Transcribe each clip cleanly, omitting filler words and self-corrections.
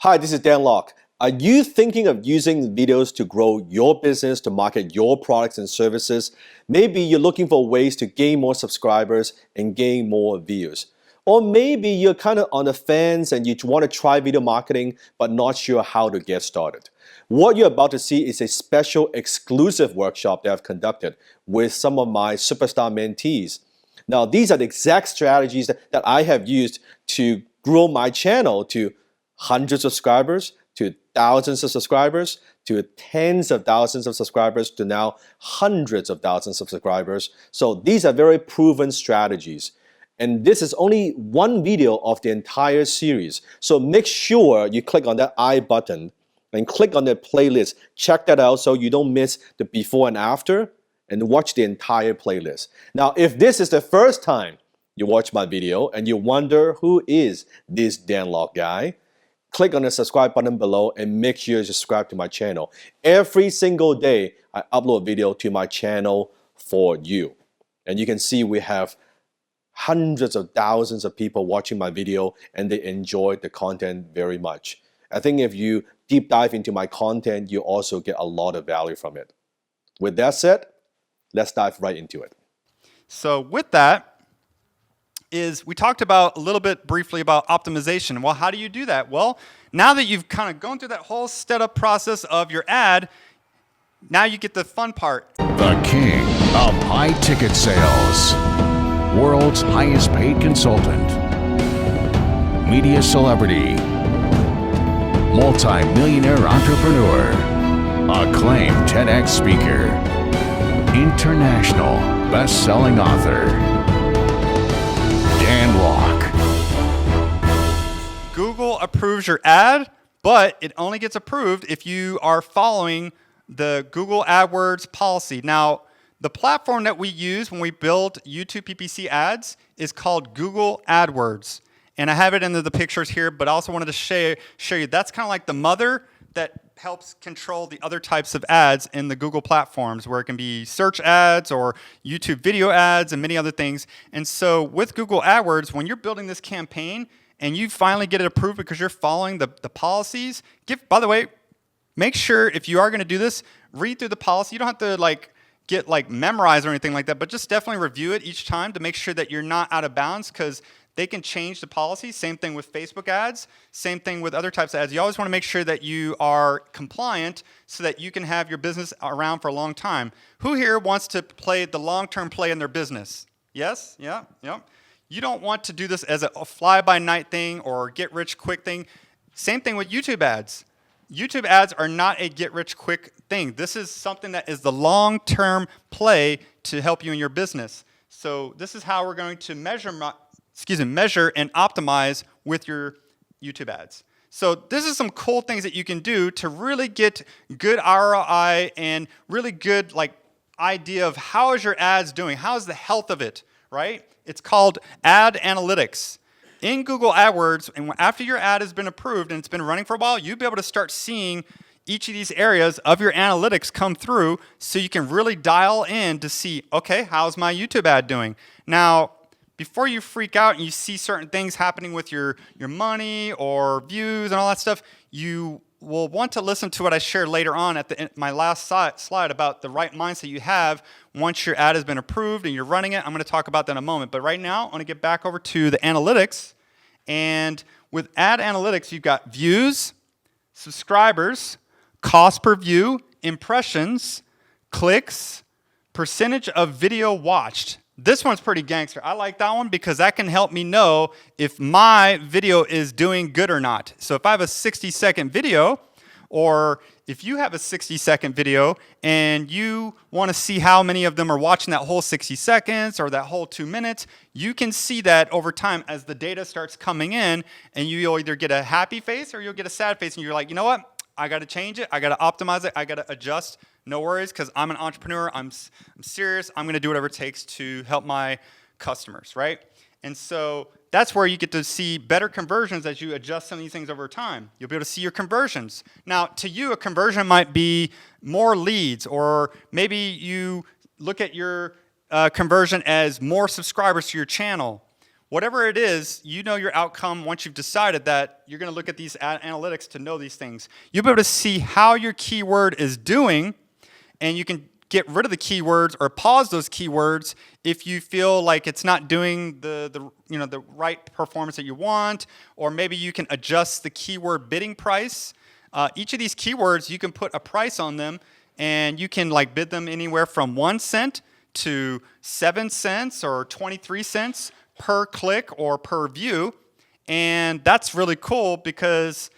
Hi, this is Dan Locke. Are you thinking of using videos to grow your business, to market your products and services? Maybe you're looking for ways to gain more subscribers and gain more views. Or maybe you're kind of on the fence and you want to try video marketing but not sure how to get started. What you're about to see is a special exclusive workshop that I've conducted with some of my superstar mentees. Now, these are the exact strategies that I have used to grow my channel to hundreds of subscribers, to thousands of subscribers, to tens of thousands of subscribers, to now hundreds of thousands of subscribers. So these are very proven strategies. And this is only one video of the entire series. So make sure you click on that I button and click on the playlist. Check that out so you don't miss the before and after, and watch the entire playlist. Now, if this is the first time you watch my video and you wonder who is this Dan Locke guy, click on the subscribe button below and make sure you subscribe to my channel. Every single day, I upload a video to my channel for you. And you can see we have hundreds of thousands of people watching my video and they enjoy the content very much. I think if you deep dive into my content, you also get a lot of value from it. With that said, let's dive right into it. So with that, we talked about a little bit briefly about optimization. Well, how do you do that? Well, now that you've kind of gone through that whole setup process of your ad, now you get the fun part. The king of high ticket sales, world's highest paid consultant, media celebrity, multi-millionaire entrepreneur, acclaimed TEDx speaker, international best-selling author, Dan Locke. Google approves your ad, but it only gets approved if you are following the Google AdWords policy. Now, the platform that we use when we build YouTube PPC ads is called Google AdWords. And I have it in the pictures here, but I also wanted to show you that's kind of like the mother that helps control the other types of ads in the Google platforms, where it can be search ads or YouTube video ads and many other things. And so with Google AdWords, when you're building this campaign and you finally get it approved because you're following the policies, by the way, make sure if you are going to do this, read through the policy. You don't have to get memorized or anything like that, but just definitely review it each time to make sure that you're not out of bounds, because they can change the policy. Same thing with Facebook ads. Same thing with other types of ads. You always want to make sure that you are compliant so that you can have your business around for a long time. Who here wants to play the long-term play in their business? Yes? Yeah? You don't want to do this as a fly-by-night thing or get-rich-quick thing. Same thing with YouTube ads. YouTube ads are not a get-rich-quick thing. This is something that is the long-term play to help you in your business. So this is how we're going to measure and optimize with your YouTube ads. So this is some cool things that you can do to really get good ROI and really good idea of how is your ads doing, how is the health of it, right? It's called ad analytics. In Google AdWords, and after your ad has been approved and it's been running for a while, you'll be able to start seeing each of these areas of your analytics come through so you can really dial in to see, okay, how's my YouTube ad doing? Now, before you freak out and you see certain things happening with your money or views and all that stuff, you will want to listen to what I share later on at my last slide about the right mindset you have once your ad has been approved and you're running it. I'm going to talk about that in a moment. But right now, I want to get back over to the analytics. And with ad analytics, you've got views, subscribers, cost per view, impressions, clicks, percentage of video watched. This one's pretty gangster. I like that one because that can help me know if my video is doing good or not. So if I have a 60-second video, or if you have a 60-second video and you want to see how many of them are watching that whole 60 seconds or that whole 2 minutes, you can see that over time as the data starts coming in, and you'll either get a happy face or you'll get a sad face, and you're like, you know what? I got to change it. I got to optimize it. I got to adjust. No worries, because I'm an entrepreneur. I'm serious. I'm going to do whatever it takes to help my customers, right? And so that's where you get to see better conversions as you adjust some of these things over time. You'll be able to see your conversions. Now, to you, a conversion might be more leads, or maybe you look at your conversion as more subscribers to your channel. Whatever it is, you know your outcome once you've decided that you're going to look at these analytics to know these things. You'll be able to see how your keyword is doing, and you can get rid of the keywords or pause those keywords if you feel like it's not doing the right performance that you want, or maybe you can adjust the keyword bidding price. Each of these keywords, you can put a price on them, and you can like bid them anywhere from 1 cent to 7 cents or 23 cents per click or per view. And that's really cool because,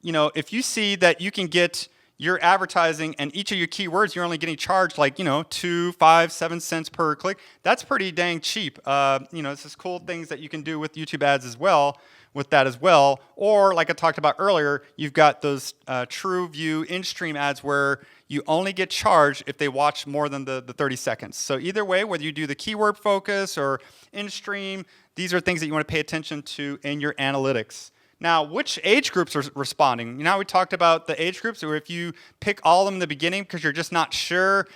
if you see that you can get your advertising and each of your keywords, you're only getting charged like, 2, 5, 7 cents per click. That's pretty dang cheap. It's just cool things that you can do with YouTube ads as well, with that as well. Or like I talked about earlier, you've got those true view in-stream ads where you only get charged if they watch more than the 30 seconds. So either way, whether you do the keyword focus or in-stream, these are things that you want to pay attention to in your analytics. Now, which age groups are responding? We talked about the age groups, or if you pick all of them in the beginning because you're just not sure,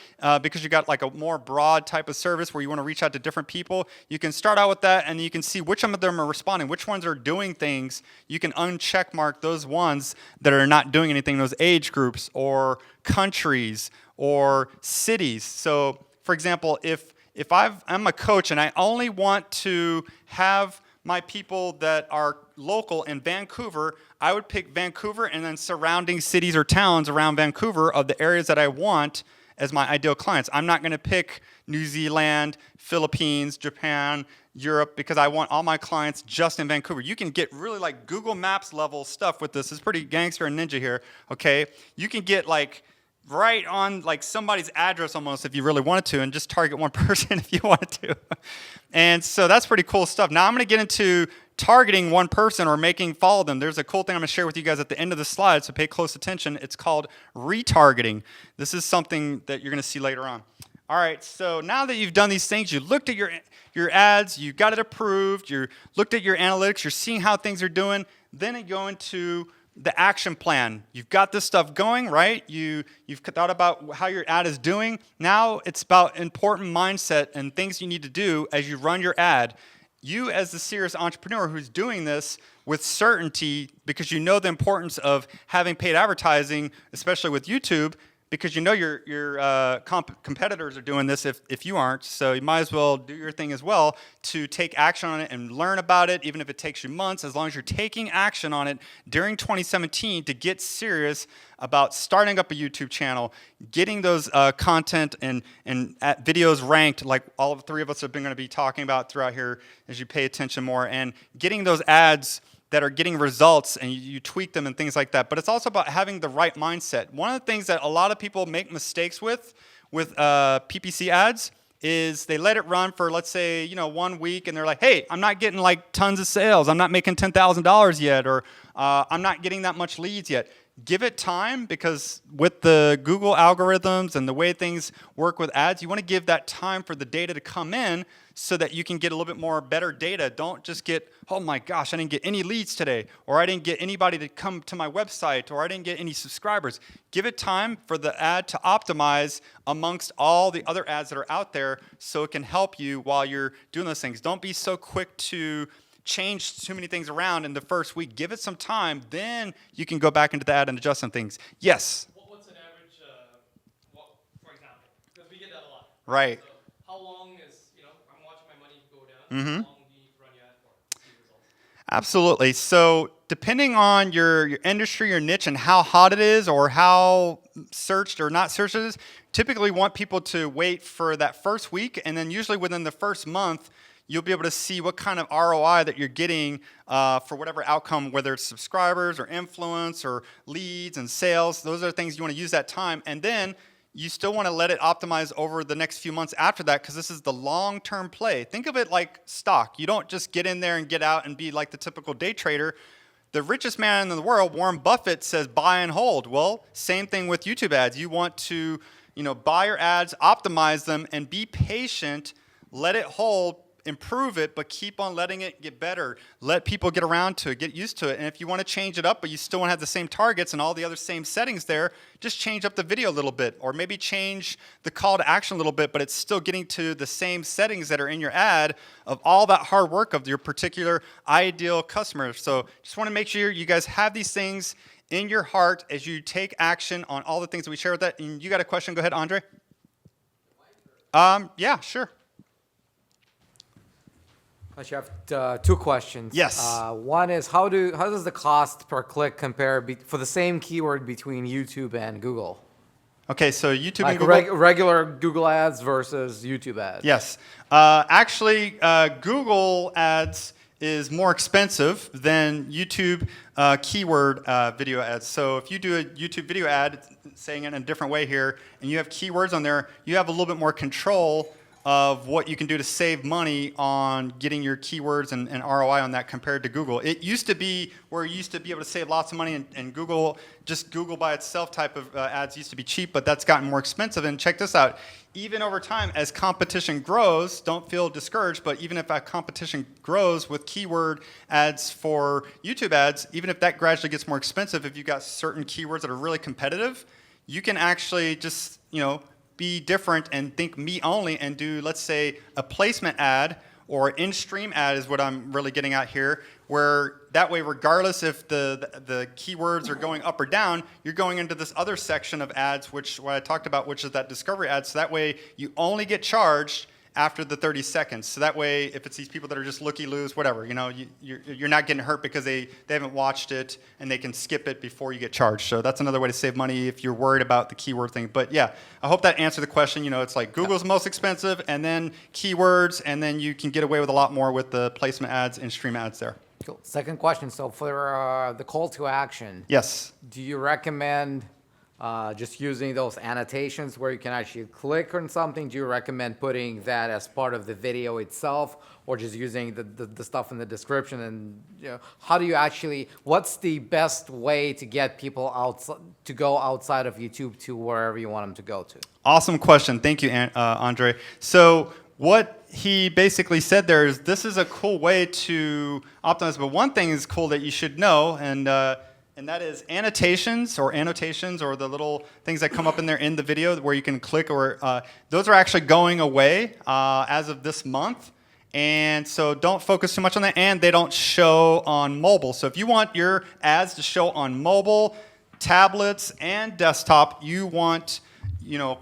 because you got like a more broad type of service where you want to reach out to different people, you can start out with that and you can see which of them are responding, which ones are doing things. You can uncheck mark those ones that are not doing anything, those age groups or countries or cities. So, for example, if I'm a coach and I only want to have my people that are local in Vancouver, I would pick Vancouver and then surrounding cities or towns around Vancouver of the areas that I want as my ideal clients. I'm not going to pick New Zealand, Philippines, Japan, Europe, because I want all my clients just in Vancouver. You can get really like Google Maps level stuff with this. It's pretty gangster and ninja here, okay? You can get like right on like somebody's address almost if you really wanted to, and just target one person if you wanted to. And so that's pretty cool stuff. Now I'm going to get into targeting one person or follow them. There's a cool thing I'm going to share with you guys at the end of the slide, so pay close attention. It's called retargeting. This is something that you're going to see later on. All right, so now that you've done these things, you looked at your ads, you got it approved, you looked at your analytics, you're seeing how things are doing, then you go into the action plan. You've got this stuff going, right? You've thought about how your ad is doing. Now it's about important mindset and things you need to do as you run your ad. You as the serious entrepreneur who's doing this with certainty because you know the importance of having paid advertising, especially with YouTube, because you know your competitors are doing this if you aren't. So you might as well do your thing as well to take action on it and learn about it, even if it takes you months, as long as you're taking action on it during 2017 to get serious about starting up a YouTube channel, getting those content and videos ranked like all three of us have been going to be talking about throughout here as you pay attention more, and getting those ads that are getting results and you tweak them and things like that. But it's also about having the right mindset. One of the things that a lot of people make mistakes with PPC ads is they let it run for, let's say, 1 week, and they're like, hey, I'm not getting like tons of sales. I'm not making $10,000 yet, or I'm not getting that much leads yet. Give it time, because with the Google algorithms and the way things work with ads, you want to give that time for the data to come in so that you can get a little bit more better data. Don't just get, oh my gosh, I didn't get any leads today, or I didn't get anybody to come to my website, or I didn't get any subscribers. Give it time for the ad to optimize amongst all the other ads that are out there so it can help you while you're doing those things. Don't be so quick to change too many things around in the first week. Give it some time, then you can go back into the ad and adjust some things. Yes? What's an average, for example, because we get that a lot. Right. So how long is, I'm watching my money go down, Mm-hmm. how long do you need to run your ad for to see results? Absolutely. So depending on your industry, your niche, and how hot it is or how searched or not searched it is, typically want people to wait for that first week, and then usually within the first month, you'll be able to see what kind of ROI that you're getting for whatever outcome, whether it's subscribers or influence or leads and sales. Those are things you want to use that time. And then you still want to let it optimize over the next few months after that, because this is the long-term play. Think of it like stock. You don't just get in there and get out and be like the typical day trader. The richest man in the world, Warren Buffett, says buy and hold. Well, same thing with YouTube ads. You want to buy your ads, optimize them, and be patient, let it hold, improve it, but keep on letting it get better. Let people get around to it, get used to it. And if you want to change it up, but you still want to have the same targets and all the other same settings there, just change up the video a little bit, or maybe change the call to action a little bit, but it's still getting to the same settings that are in your ad of all that hard work of your particular ideal customer. So just want to make sure you guys have these things in your heart as you take action on all the things that we share with that. And you got a question? Go ahead, Andre. Yeah, sure. Actually, I have two questions. Yes. One is how does the cost per click compare for the same keyword between YouTube and Google? Okay, so YouTube Like and Google. regular Google ads versus YouTube ads. Yes. Actually, Google ads is more expensive than YouTube keyword video ads. So if you do a YouTube video ad, saying it in a different way here, and you have keywords on there, you have a little bit more control of what you can do to save money on getting your keywords and ROI on that compared to Google. It used to be where you used to be able to save lots of money, and Google, just Google by itself type of ads used to be cheap, but that's gotten more expensive. And check this out. Even over time, as competition grows, don't feel discouraged, but even if that competition grows with keyword ads for YouTube ads, even if that gradually gets more expensive, if you've got certain keywords that are really competitive, you can actually just, be different and think me only and do, let's say, a placement ad or in-stream ad is what I'm really getting at here, where that way, regardless if the keywords are going up or down, you're going into this other section of ads, what I talked about, which is that discovery ad. So that way, you only get charged after the 30 seconds. So that way, if it's these people that are just looky-loos, whatever, you're not getting hurt because they haven't watched it and they can skip it before you get charged. So that's another way to save money if you're worried about the keyword thing. But yeah, I hope that answered the question. It's like Google's most expensive, and then keywords, and then you can get away with a lot more with the placement ads and stream ads there. Cool. Second question. So for the call to action, Yes. do you recommend just using those annotations where you can actually click on something? Do you recommend putting that as part of the video itself, or just using the stuff in the description? And how do you actually, what's the best way to get people to go outside of YouTube to wherever you want them to go to? Awesome question. Thank you, Andre. So what he basically said there is this is a cool way to optimize, but one thing is cool that you should know, and that is annotations or the little things that come up in there in the video where you can click, or those are actually going away as of this month. And so don't focus too much on that, and they don't show on mobile. So if you want your ads to show on mobile, tablets, and desktop, you want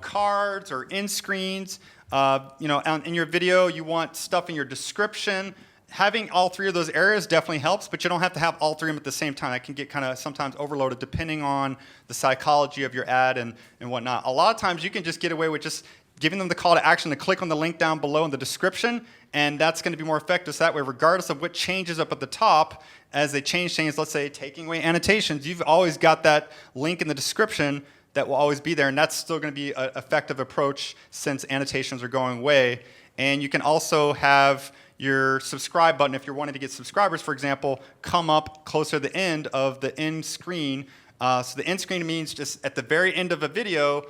cards or in screens. In your video, you want stuff in your description. Having all three of those areas definitely helps, but you don't have to have all three of them at the same time. That can get kind of sometimes overloaded depending on the psychology of your ad and whatnot. A lot of times you can just get away with just giving them the call to action to click on the link down below in the description, and that's going to be more effective. So that way, regardless of what changes up at the top, as they change things, let's say taking away annotations, you've always got that link in the description that will always be there, and that's still going to be an effective approach since annotations are going away. And you can also have your subscribe button, if you're wanting to get subscribers, for example, come up closer to the end of the end screen. So the end screen means just at the very end of a video,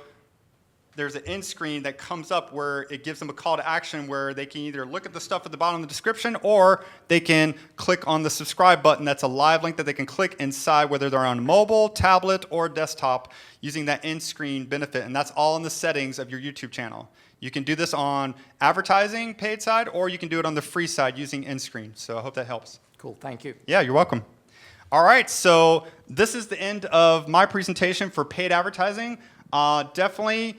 there's an end screen that comes up where it gives them a call to action where they can either look at the stuff at the bottom of the description, or they can click on the subscribe button. That's a live link that they can click inside, whether they're on mobile, tablet, or desktop, using that end screen benefit. And that's all in the settings of your YouTube channel. You can do this on advertising paid side, or you can do it on the free side using end screen. So I hope that helps. Cool. Thank you. Yeah, you're welcome. All right, so this is the end of my presentation for paid advertising. Definitely,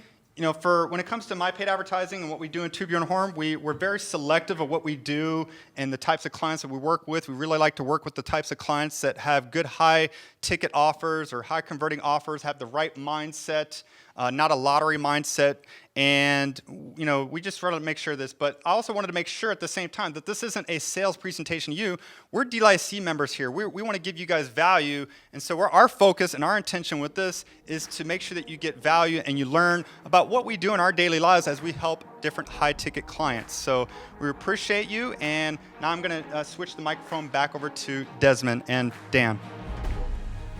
for when it comes to my paid advertising and what we do in Tubular and Horn, we're very selective of what we do and the types of clients that we work with. We really like to work with the types of clients that have good high ticket offers or high converting offers, have the right mindset, not a lottery mindset. And we just wanted to make sure of this, but I also wanted to make sure at the same time that this isn't a sales presentation to you. We're DLIC members here. We want to give you guys value, and so our focus and our intention with this is to make sure that you get value and you learn about what we do in our daily lives as we help different high-ticket clients. So we appreciate you, and now I'm going to switch the microphone back over to Desmond and Dan.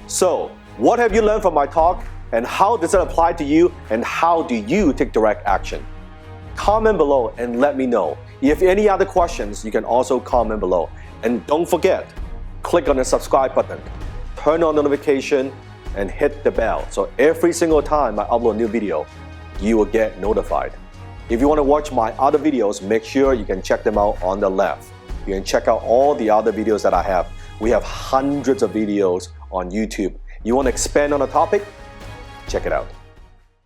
So, what have you learned from my talk? And how does it apply to you? And how do you take direct action? Comment below and let me know. If any other questions, you can also comment below. And don't forget, click on the subscribe button, turn on notification, and hit the bell. So every single time I upload a new video, you will get notified. If you want to watch my other videos, make sure you can check them out on the left. You can check out all the other videos that I have. We have hundreds of videos on YouTube. You want to expand on a topic? Check it out.